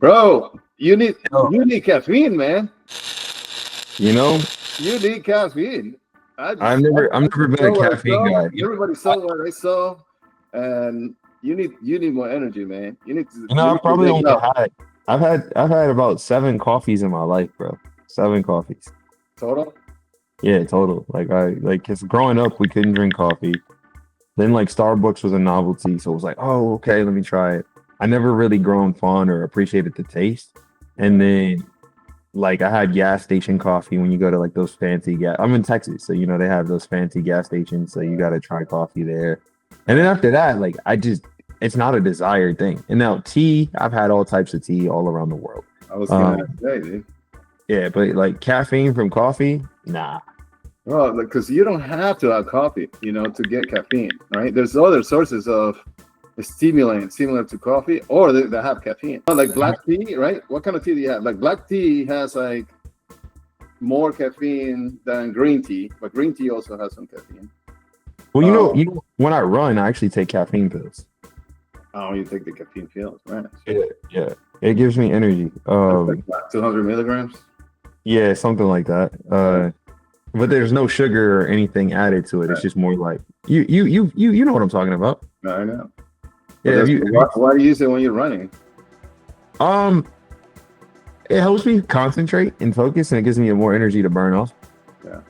Bro, you need Oh, you need caffeine, man. you know, You need caffeine. I've never been a saw what I caffeine saw. guy. Everybody saw what I saw, and you need more energy, man. You know, You I need to probably wake only up. had I've had about 7 coffees in my life, bro. 7 coffees. Total. Yeah, total. Cause growing up we couldn't drink coffee. Then like Starbucks was a novelty, so it was like, oh, okay, let me try it. I never really grown fond or appreciated the taste. And Yeah. then like I had gas station coffee when you go to like those fancy gas. I'm in Texas, so you know they have those fancy gas stations, so you got to try coffee there. And then after that, like it's not a desired thing. And now tea, I've had all types of tea all around the world. I was gonna Um, say, dude. yeah, but like caffeine from coffee, nah. Well, because you don't have to have coffee, to get caffeine, right? There's other sources of stimulant similar to coffee, or they have caffeine. Like black tea, right? What kind of tea do you have? Like black tea has like more caffeine than green tea, but green tea also has some caffeine. Well, Um, when I run, I actually take caffeine pills. oh, you take the caffeine pills, right? Yeah, yeah. It gives me energy. That's like what, 200 milligrams. Yeah, something like that. But there's no sugar or anything added to it. It's Right. just more like you know what I'm talking about. I know. But Yeah, why do you use it when you're running? um it helps me concentrate and focus and it gives me more energy to burn off. Yeah.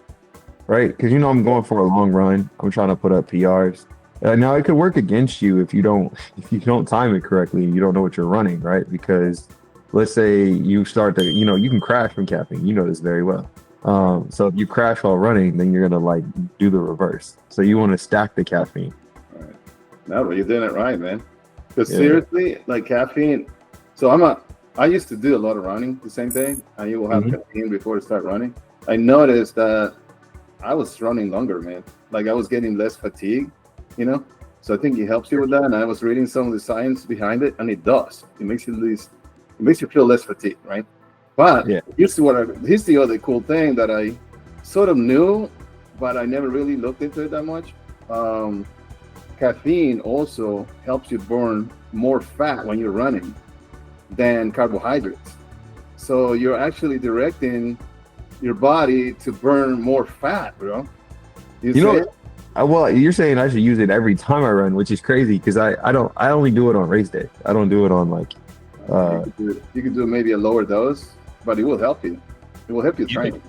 Right? Because I'm going for a long run. I'm trying to put up PRs. Now it could work against you if you don't time it correctly and you don't know what you're running, right? Because let's say you start to, you can crash from caffeine. You know this very well. So if you crash while running, then you're gonna like do the reverse. So you want to stack the caffeine. All right. No, but you're doing it right, man. Because Yeah. seriously, like caffeine. So I used to do a lot of running, the same thing, and you will have Mhm. caffeine before you start running. I noticed that I was running longer, man. Like I was getting less fatigue, So I think it helps you with that. And I was reading some of the science behind it, and it does. It makes you feel less fatigued, right? But Yeah. here's the other cool thing that I sort of knew, but I never really looked into it that much. Caffeine also helps you burn more fat when you're running than carbohydrates. So you're actually directing your body to burn more fat, bro. You You say know, well, you're saying I should use it every time I run, which is crazy because I only do it on race day. I don't do it on like you could do maybe a lower dose, but it will help you. It will help you train.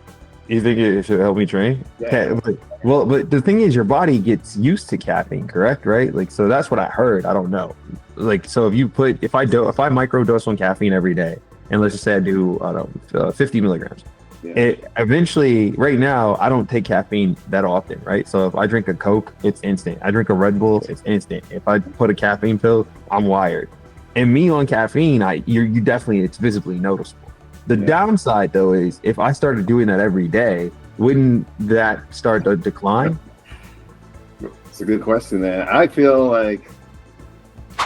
you think it should help me train? Yeah. But the thing is, your body gets used to caffeine, correct? Right? Like, so that's what I heard. I don't know. Like, so if I microdose on caffeine every day, and let's just say I do, I don't know, 50 milligrams. Yeah. It eventually, right now, I don't take caffeine that often, right? So if I drink a Coke, it's instant. I drink a Red Bull, it's instant. If I put a caffeine pill, I'm wired. And me on caffeine, you definitely, it's visibly noticeable. The downside though is if I started doing that every day, wouldn't that start to decline? It's a good question, man. I feel like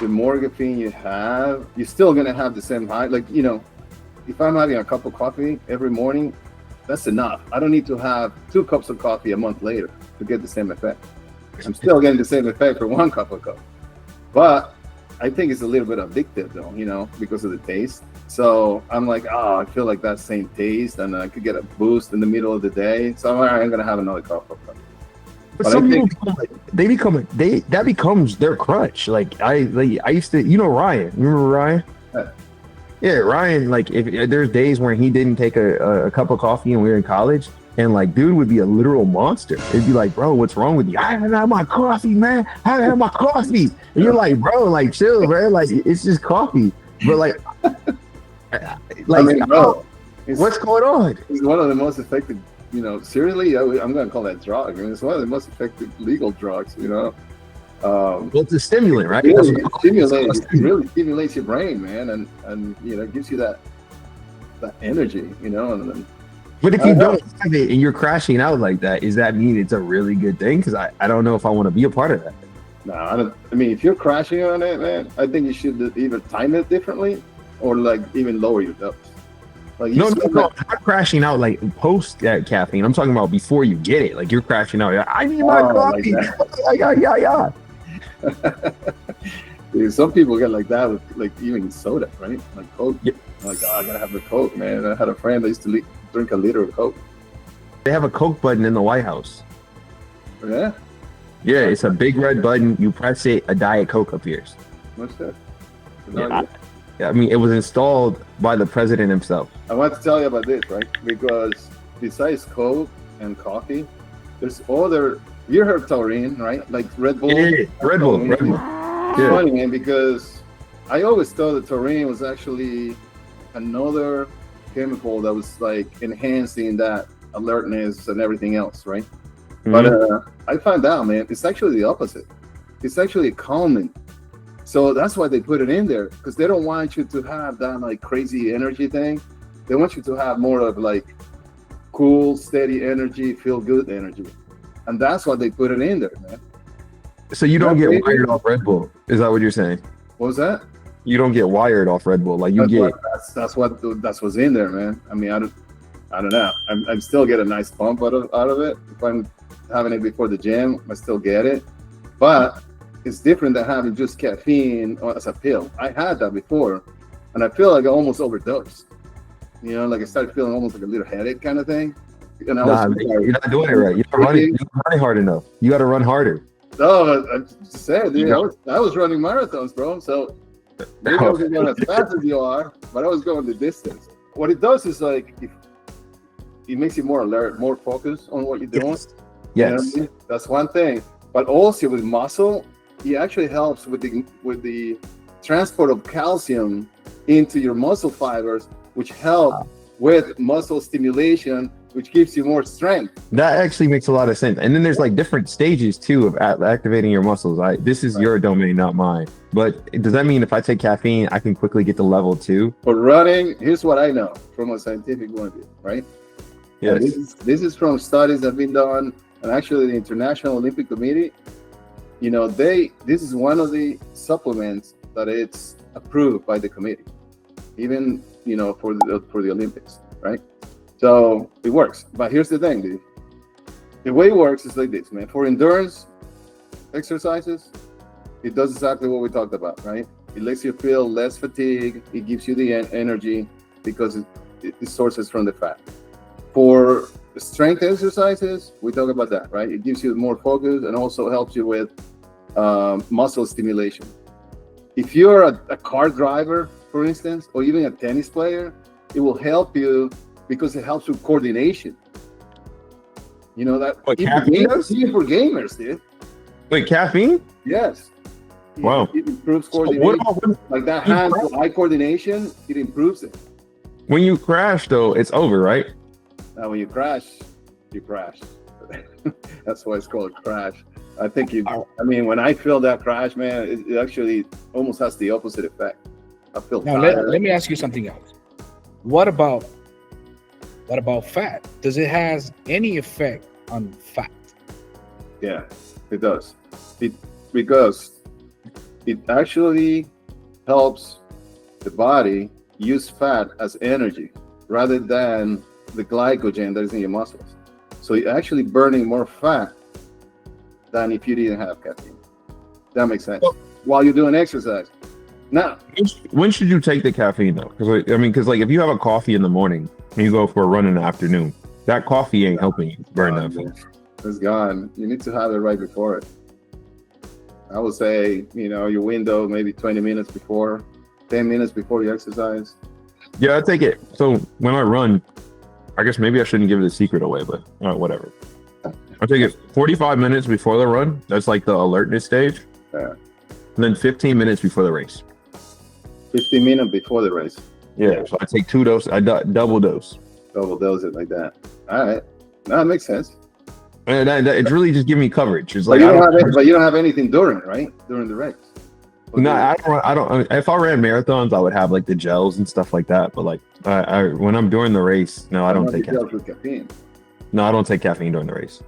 the more caffeine you have, you're still gonna have the same high. Like, if I'm having a cup of coffee every morning, that's enough. I don't need to have 2 cups of coffee a month later to get the same effect. I'm still getting the same effect for 1 cup of coffee. But I think it's a little bit addictive though, because of the taste. So I'm like, I feel like that same taste, and I could get a boost in the middle of the day. So I'm gonna have another cup of coffee. But But I some think people that becomes their crutch. Like I used to, Ryan. You remember Ryan? Yeah. Yeah, Ryan. Like if there's days when he didn't take a cup of coffee and we were in college, and like dude would be a literal monster. It'd be like, bro, what's wrong with you? I haven't had my coffee, man. I haven't had my coffee. And you're like, bro, like chill, bro. Like it's just coffee. But like, bro, what's going on? it's one of the most effective, seriously, I'm going to call that drug. I mean, it's one of the most effective legal drugs, Well, it's a stimulant, right? It really stimulates your brain, man. And it gives you that energy, and then, But if you don't have it and you're crashing out like that, does that mean it's a really good thing? Because I don't know if I want to be a part of that. no, I mean, if you're crashing on it, man, I think you should either time it differently or like even lower your dose. Like No, not crashing out like post caffeine. I'm talking about before you get it. Like you're crashing out. I need my coffee. Like Yeah. Some people get like that with like even soda, right? Like Coke. Yeah. Like, oh, I gotta have the Coke, man. I had a friend that used to drink a liter of Coke. They have a Coke button in the White House. Yeah. Yeah, it's a big red button. You press it, a Diet Coke appears. What's that? I mean, it was installed by the president himself. I want to tell you about this, right? Because besides Coke and coffee, there's other. You heard taurine, right? Like Red Bull. Yeah, Red Bull. It's Yeah. funny, man, because I always thought that taurine was actually another chemical that was like enhancing that alertness and everything else, right? Mhm. But I found out, man, it's actually the opposite. It's actually calming. So that's why they put it in there, because they don't want you to have that like crazy energy thing. They want you to have more of like cool, steady energy, feel good energy. And that's why they put it in there, man. So you don't Yeah, get maybe. wired off Red Bull. Is that what you're saying? What was that? You don't get wired off Red Bull. Like you get. That's what's in there, man. I mean, I don't know. I'm still get a nice pump out of it. If I'm having it before the gym, I still get it. But it's different than having just caffeine as a pill. I had that before, and I feel like I almost overdosed. You know, like I started feeling almost like a little headache kind of thing. And Nah, you're not doing it right. You're not running hard enough. You got to run harder. No, I just said, dude, I was running marathons, bro. So maybe I wasn't going as fast as you are, but I was going the distance. What it does is like it makes you more alert, more focused on what you're doing. Yes. You know what I mean? That's one thing. But also with muscle, it actually helps with the transport of calcium into your muscle fibers, which help with muscle stimulation, which gives you more strength. That actually makes a lot of sense. And then there's like different stages too of activating your muscles. This is your domain, not mine. But does that mean if I take caffeine, I can quickly get to level 2? For running, here's what I know from a scientific point of view, right? Yes. This is from studies that have been done, and actually the International Olympic Committee, you know, this is one of the supplements that it's approved by the committee, even, you know, for the Olympics, right? So it works. But here's the thing, dude. The way it works is like this, man. For endurance exercises, it does exactly what we talked about, right? It lets you feel less fatigue. It gives you the energy because it sources from the fat. For strength exercises, we talk about that, right? It gives you more focus and also helps you with muscle stimulation. If you're a car driver, for instance, or even a tennis player, it will help you because it helps with coordination. You know that even for gamers, dude. Wait, caffeine? Yes. Wow. It improves coordination. Like that hand-eye coordination, it improves it. When you crash, though, it's over, right? Now, when you crash, you crash. That's why it's called a crash. I think I mean, when I feel that crash, man, it actually almost has the opposite effect. I feel now. Let me ask you something else. What about fat? Does it has any effect on fat? Yeah, it does. Because it actually helps the body use fat as energy rather than the glycogen that is in your muscles. So you're actually burning more fat than if you didn't have caffeine. That makes sense. While you're doing exercise. Now, when should you take the caffeine though? Because like if you have a coffee in the morning and you go for a run in the afternoon, that coffee ain't helping you burn that fat. It's gone. You need to have it right before it. I would say, you know, your window maybe 20 minutes before, 10 minutes before you exercise. Yeah, I take it. So when I run, I guess maybe I shouldn't give the secret away, but whatever. I take it 45 minutes before the run. That's like the alertness stage. Yeah. And then 15 minutes before the race. 15 minutes before the race. Yeah. So I take 2 doses. I double dose. Double dose it like that. All right. No, that makes sense. And it's really just giving me coverage. It's But like you don't have anything during, right? During the race. No, I don't. If I ran marathons, I would have like the gels and stuff like that. But like, when I'm during the race, no, I don't take caffeine. Caffeine. No, I don't take caffeine during the race.